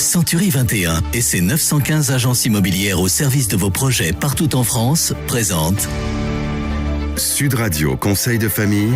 Century 21 et ses 915 agences immobilières au service de vos projets partout en France présentent Sud Radio Conseil de famille.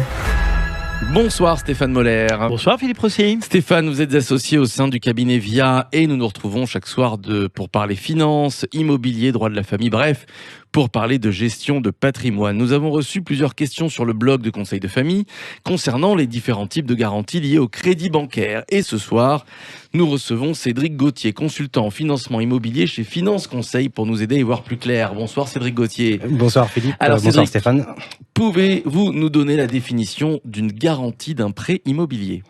Bonsoir Stéphane Moller. Bonsoir Philippe Rossier. Stéphane, vous êtes associé au sein du cabinet VIA et nous nous retrouvons chaque soir pour parler finances, immobilier, droit de la famille, bref, pour parler de gestion de patrimoine. Nous avons reçu plusieurs questions sur le blog de Conseil de famille concernant les différents types de garanties liées au crédit bancaire. Et ce soir, nous recevons Cédric Gauthier, consultant en financement immobilier chez Finance Conseil pour nous aider à y voir plus clair. Bonsoir Cédric Gauthier. Bonsoir Philippe. Alors, bonsoir Cédric, Stéphane. Pouvez-vous nous donner la définition d'une garantie d'un prêt immobilier ?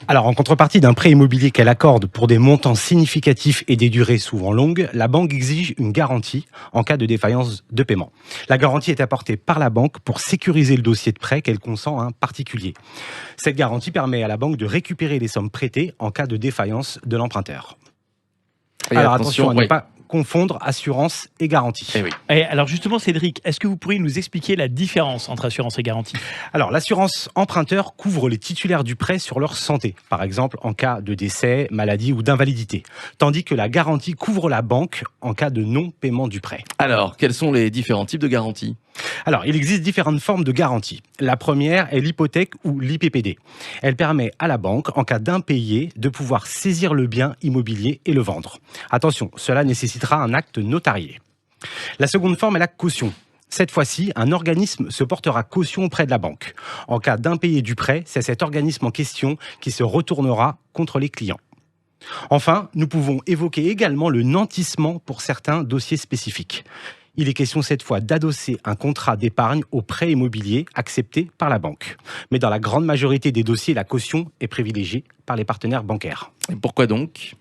Alors, en contrepartie d'un prêt immobilier qu'elle accorde pour des montants significatifs et des durées souvent longues, la banque exige une garantie en cas de défaillance de paiement. La garantie est apportée par la banque pour sécuriser le dossier de prêt qu'elle consent à un particulier. Cette garantie permet à la banque de récupérer les sommes prêtées en cas de défaillance de l'emprunteur. Et alors attention à ne oui. pas confondre assurance et garantie. Eh oui. Et alors justement Cédric, est-ce que vous pourriez nous expliquer la différence entre assurance et garantie ? Alors, l'assurance emprunteur couvre les titulaires du prêt sur leur santé, par exemple en cas de décès, maladie ou d'invalidité, tandis que la garantie couvre la banque en cas de non-paiement du prêt. Alors, quels sont les différents types de garanties ? Alors, il existe différentes formes de garantie. La première est l'hypothèque ou l'IPPD. Elle permet à la banque, en cas d'impayé, de pouvoir saisir le bien immobilier et le vendre. Attention, cela nécessitera un acte notarié. La seconde forme est la caution. Cette fois-ci, un organisme se portera caution auprès de la banque. En cas d'impayé du prêt, c'est cet organisme en question qui se retournera contre les clients. Enfin, nous pouvons évoquer également le nantissement pour certains dossiers spécifiques. Il est question cette fois d'adosser un contrat d'épargne au prêt immobilier accepté par la banque. Mais dans la grande majorité des dossiers, la caution est privilégiée par les partenaires bancaires. Et pourquoi donc ?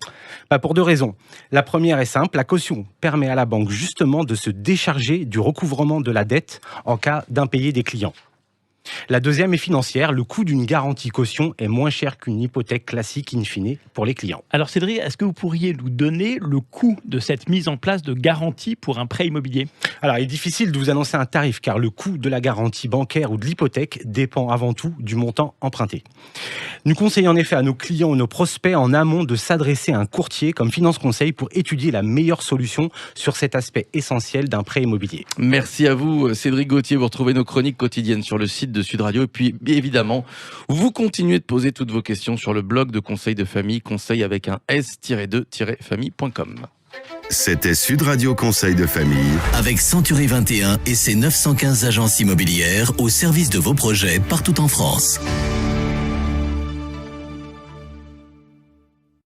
Pour deux raisons. La première est simple, la caution permet à la banque justement de se décharger du recouvrement de la dette en cas d'impayé des clients. La deuxième est financière, le coût d'une garantie caution est moins cher qu'une hypothèque classique in fine pour les clients. Alors Cédric, est-ce que vous pourriez nous donner le coût de cette mise en place de garantie pour un prêt immobilier ? Alors, il est difficile de vous annoncer un tarif car le coût de la garantie bancaire ou de l'hypothèque dépend avant tout du montant emprunté. Nous conseillons en effet à nos clients ou nos prospects en amont de s'adresser à un courtier comme Finance Conseil pour étudier la meilleure solution sur cet aspect essentiel d'un prêt immobilier. Merci à vous Cédric Gauthier. Vous retrouvez nos chroniques quotidiennes sur le site de Sud Radio. Et puis évidemment, vous continuez de poser toutes vos questions sur le blog de Conseil de famille, conseil avec un s-2-famille.com. C'était Sud Radio Conseil de famille. avec Century 21 et ses 915 agences immobilières au service de vos projets partout en France.